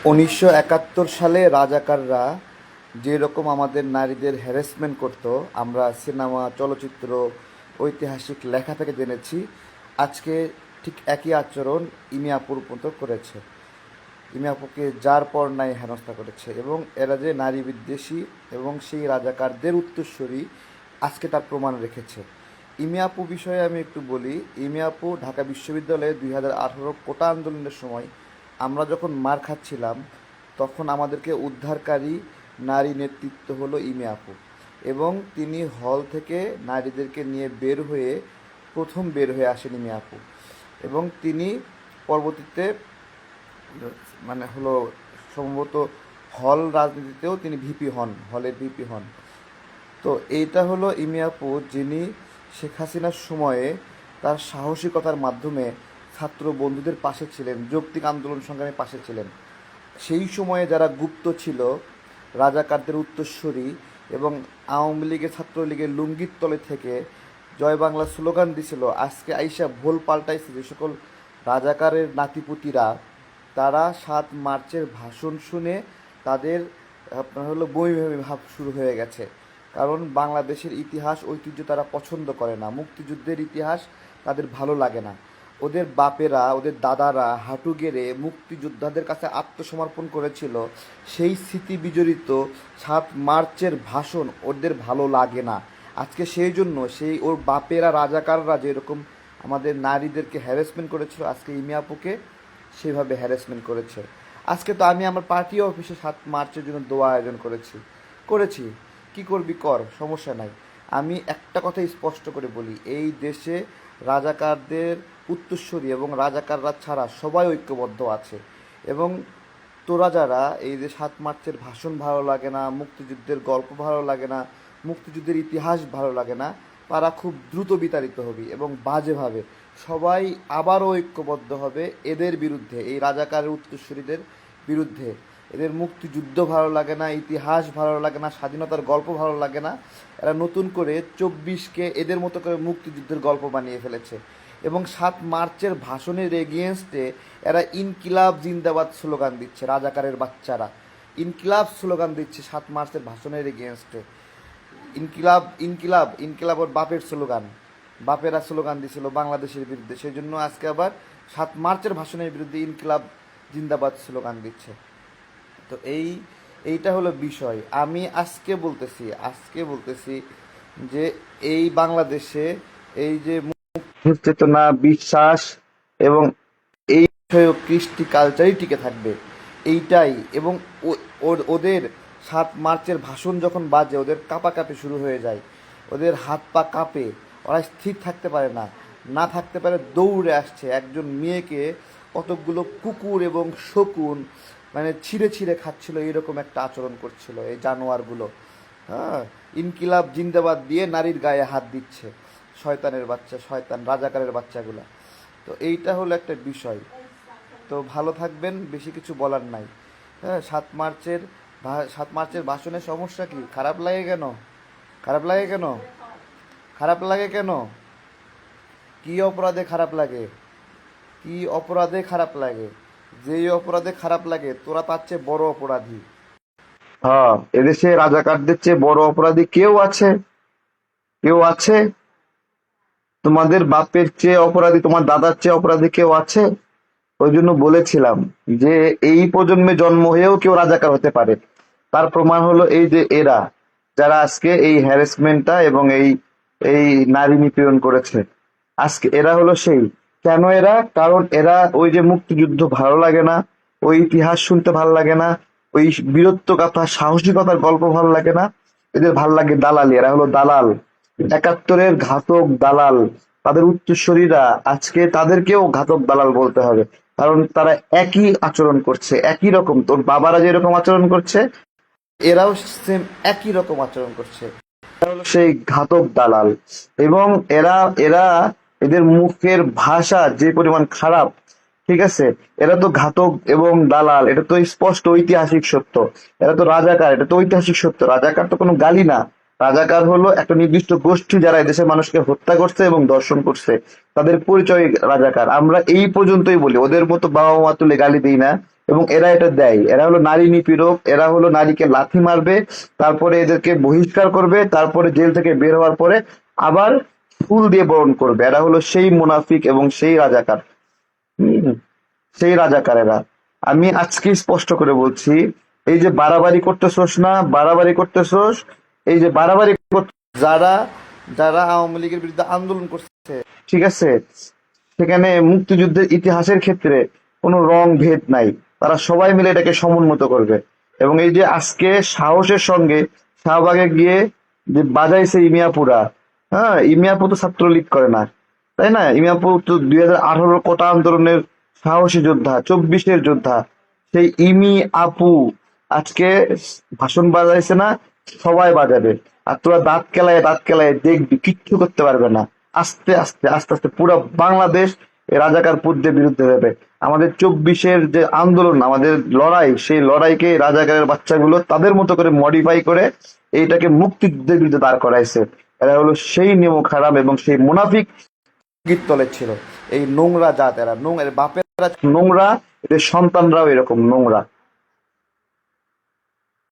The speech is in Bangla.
1971 সালে রাজাকাররা যেরকম আমাদের নারীদের হ্যারাসমেন্ট করতো, আমরা সিনেমা, চলচ্চিত্র, ঐতিহাসিক লেখা থেকে জেনেছি। আজকে ঠিক একই আচরণ ইমি আপুর মতো করেছে। ইমি আপুকে যার পর নাই হেনস্থা করেছে, এবং এরা যে নারী বিদ্বেষী এবং সেই রাজাকারদের উত্তরসূরি আজকে তার প্রমাণ রেখেছে। ইমি আপু বিষয়ে আমি একটু বলি। ইমি আপু ঢাকা বিশ্ববিদ্যালয়ে 2018 কোটা আন্দোলনের সময় আমরা যখন মার খাচ্ছিলাম, তখন আমাদেরকে উদ্ধারকারী নারী নেতৃত্ব হলো ইমি আপু, এবং তিনি হল থেকে নারীদেরকে নিয়ে প্রথম বের হয়ে আসেন ইমি আপু। এবং তিনি পরবর্তীতে মানে হলো সম্ভবত হল রাজনীতিতেও তিনি ভিপি হন, হলের ভিপি হন। তো এইটা হলো ইমি আপু, যিনি শেখ হাসিনার সময়ে তার সাহসিকতার মাধ্যমে ছাত্র বন্ধুদের পাশে ছিলেন, যৌক্তিক আন্দোলন সংগ্রামের পাশে ছিলেন। সেই সময়ে যারা গুপ্ত ছিল, রাজাকারদের উত্তরসূরি, এবং আওয়ামী লীগের, ছাত্রলীগের লুঙ্গির তলে থেকে জয় বাংলা স্লোগান দিছিল, আজকে আইসা ভোল পাল্টাইছে যে সকল রাজাকারের নাতিপুতিরা, তারা 7 মার্চের ভাষণ শুনে তাদের আপনার হলো বমি বমি ভাব শুরু হয়ে গেছে। কারণ বাংলাদেশের ইতিহাস ঐতিহ্য তারা পছন্দ করে না, মুক্তিযুদ্ধের ইতিহাস তাদের ভালো লাগে না। ওদের বাপেরা, ওদের দাদারা হাঁটু গেড়ে মুক্তিযোদ্ধাদের কাছে আত্মসমর্পণ করেছিল, সেই স্মৃতি বিজড়িত 7 মার্চের ভাষণ ওদের ভালো লাগে না। আজকে সেই জন্য সেই ওর বাপেরা রাজাকাররা যেরকম আমাদের নারীদেরকে হ্যারাসমেন্ট করেছিল, আজকে ইমি আপুকে সেইভাবে হ্যারাসমেন্ট করেছে। আজকে তো আমি আমার পার্টি অফিসে 7 মার্চের জন্য দোয়া আয়োজন করেছি। কি করবি কর, সমস্যা নাই। আমি একটা কথাই স্পষ্ট করে বলি, এই দেশে রাজাকারদের উত্তরসূরি এবং রাজাকাররা ছাড়া সবাই ঐক্যবদ্ধ আছে। এবং তোরা যারা এই যে 7 মার্চের ভাষণ ভালো লাগে না, মুক্তিযুদ্ধের গল্প ভালো লাগে না, মুক্তিযুদ্ধের ইতিহাস ভালো লাগে না, তারা খুব দ্রুত বিতাড়িত হবি, এবং বাজেভাবে সবাই আবারও ঐক্যবদ্ধ হবে এদের বিরুদ্ধে, এই রাজাকারের উত্তরসূরিদের বিরুদ্ধে। এদের মুক্তিযুদ্ধ ভালো লাগে না, ইতিহাস ভালো লাগে না, স্বাধীনতার গল্প ভালো লাগে না। এরা নতুন করে 24কে এদের মতো করে মুক্তিযুদ্ধের গল্প বানিয়ে ফেলেছে। এবং 7 মার্চের ভাষণের এগেনস্টে এরা ইনকিলাব জিন্দাবাদ স্লোগান দিচ্ছে, রাজাকারের বাচ্চারা ইনকিলাব স্লোগান দিচ্ছে 7 মার্চের ভাষণের এগেনস্টে। ইনকিলাব ইনকিলাব ইনকিলাব ওর বাপের স্লোগান, বাপেরা স্লোগান দিছিল বাংলাদেশের বিরুদ্ধে, সেই জন্য আজকে আবার 7 মার্চের ভাষণের বিরুদ্ধে ইনকিলাব জিন্দাবাদ স্লোগান দিচ্ছে। তো এইটা হলো বিষয়। আমি আজকে বলতেছি যে এই বাংলাদেশে এই যে চেতনা, বিশ্বাস এবং এই বিষয়ে কৃষ্টি কালচারই টিকে থাকবে, এইটাই। এবং ওদের 7 মার্চের ভাষণ যখন বাজে, ওদের কাঁপাকাঁপি শুরু হয়ে যায়, ওদের হাত পা কাঁপে, ওরা স্থির থাকতে পারে না, না থাকতে পারে দৌড়ে আসছে। একজন মেয়েকে কতকগুলো কুকুর এবং শকুন মানে ছিঁড়ে ছিঁড়ে খাচ্ছিল, এইরকম একটা আচরণ করছিল এই জানোয়ারগুলো। হ্যাঁ, ইনকিলাব জিন্দাবাদ দিয়ে নারীর গায়ে হাত দিচ্ছে, শয়তানের বাচ্চা, শয়তান রাজাকারের বাচ্চাগুলা। তো এইটা হলো একটা বিষয়। তো ভালো থাকবেন, বেশি কিছু বলার নাই। হ্যাঁ, 7 মার্চের ভাষণের সমস্যা কি? খারাপ লাগে কেন? খারাপ লাগে কেন? খারাপ লাগে কেন? কি অপরাধে খারাপ লাগে? কি অপরাধে খারাপ লাগে? যেই অপরাধে খারাপ লাগে, তোরা তার চেয়ে বড় অপরাধী। হ্যাঁ, এদেশে রাজাকারদের চেয়ে বড় অপরাধী কেউ আছে? কেউ আছে? তোমাদের বাপের চেয়ে অপরাধী, তোমার দাদার চেয়ে অপরাধী কেউ আছে? ওই জন্য বলেছিলাম যে এই প্রজন্মে জন্ম হয়েও কেউ রাজাকার হতে পারে। তার প্রমাণ হলো এই যে এরা, যারা আজকে এই হ্যারাসমেন্টটা এবং এই এই নারী নিপীড়ন করেছে, আজকে এরা হলো সেই। কেন এরা? কারণ এরা ওই যে মুক্তিযুদ্ধ ভালো লাগে না, ওই ইতিহাস শুনতে ভালো লাগে না, ওই বীরত্ব গাথা সাহসিকতার গল্প ভালো লাগে না, এদের ভাল লাগে দালালি। এরা হলো দালাল, 71-এর ঘাতক দালাল। তাদের উত্তরসূরিরা আজকে তাদেরকেও ঘাতক দালাল বলতে হবে, কারণ তারা একই আচরণ করছে, একই রকম। তোর বাবারা যেরকম আচরণ করছে, এরাও সেম একই রকম আচরণ করছে। এরা হলো সেই ঘাতক দালাল। এবং এরা এরা এদের মুখের ভাষা যে পরিমাণ খারাপ, ঠিক আছে, এরা তো ঘাতক এবং দালাল, এটা তো স্পষ্ট ঐতিহাসিক সত্য। এরা তো রাজাকার, এটা তো ঐতিহাসিক সত্য। রাজাকার তো কোনো গালি না। রাজাকার হলো একটা নির্দিষ্ট গোষ্ঠী যারা এদেশের মানুষকে হত্যা করছে এবং দর্শন করছে, তাদের পরিচয় রাজাকার। আমরা এই পর্যন্তই বলি, ওদের মতো বাবা মা তুলে গালি দিই না। এবং এরা এটা দেয়। এরা হলো নারী নিপীড়ক, এরা হলো নারীকে লাথি মারবে, তারপরে এদেরকে বহিষ্কার করবে, তারপরে জেল থেকে বের হওয়ার পরে আবার ফুল দিয়ে বরণ করবে। এরা হলো সেই মুনাফিক এবং সেই রাজাকার। হুম, সেই রাজাকারেরা। আমি আজকে স্পষ্ট করে বলছি, এই যে বাড়াবাড়ি করতেছোস না, বাড়াবাড়ি করতেছোস, এই যে বাড়াবাড়ি যারা যারা আওয়ামী লীগের বিরুদ্ধে আন্দোলন করছে, ঠিক আছে, সেখানে মুক্তিযুদ্ধের ইতিহাসের ক্ষেত্রে কোনো রং ভেদ নাই, তারা সবাই মিলে এটাকে সমুন্নত করবে। এবং এই যে আজকে সাহসের সঙ্গে শাহবাগে গিয়ে যে বাজাইছে ইমিয়াপুরা, হ্যাঁ, ইমিয়াপু তো ছাত্রলীগ করে না, তাই না? ইমিয়াপু তো 2018 কোটা আন্দোলনের সাহসী যোদ্ধা, 24-এর যোদ্ধা। সেই ইমি আপু আজকে ভাষণ বাজাইছে না, সবাই বাজাবে। আর তোরা দাঁত কেলায় দেখবি, কিচ্ছু করতে পারবে না। আস্তে আস্তে আস্তে আস্তে পুরো বাংলাদেশ এই রাজাকার পুতদের বিরুদ্ধে যাবে। আমাদের 24-এর যে আন্দোলন, আমাদের লড়াই, সেই লড়াইকে রাজাকারের বাচ্চাগুলো তাদের মতো করে মডিফাই করে এইটাকে মুক্তিযুদ্ধের বিরুদ্ধে দাঁড় করাইছে। এরা হলো সেই নিমক হারাম এবং সেই মুনাফিক তলে ছিল। এই নোংরা জাত, এরা নোংরা, বাপেরা নোংরা, এদের সন্তানরাও এরকম নোংরা।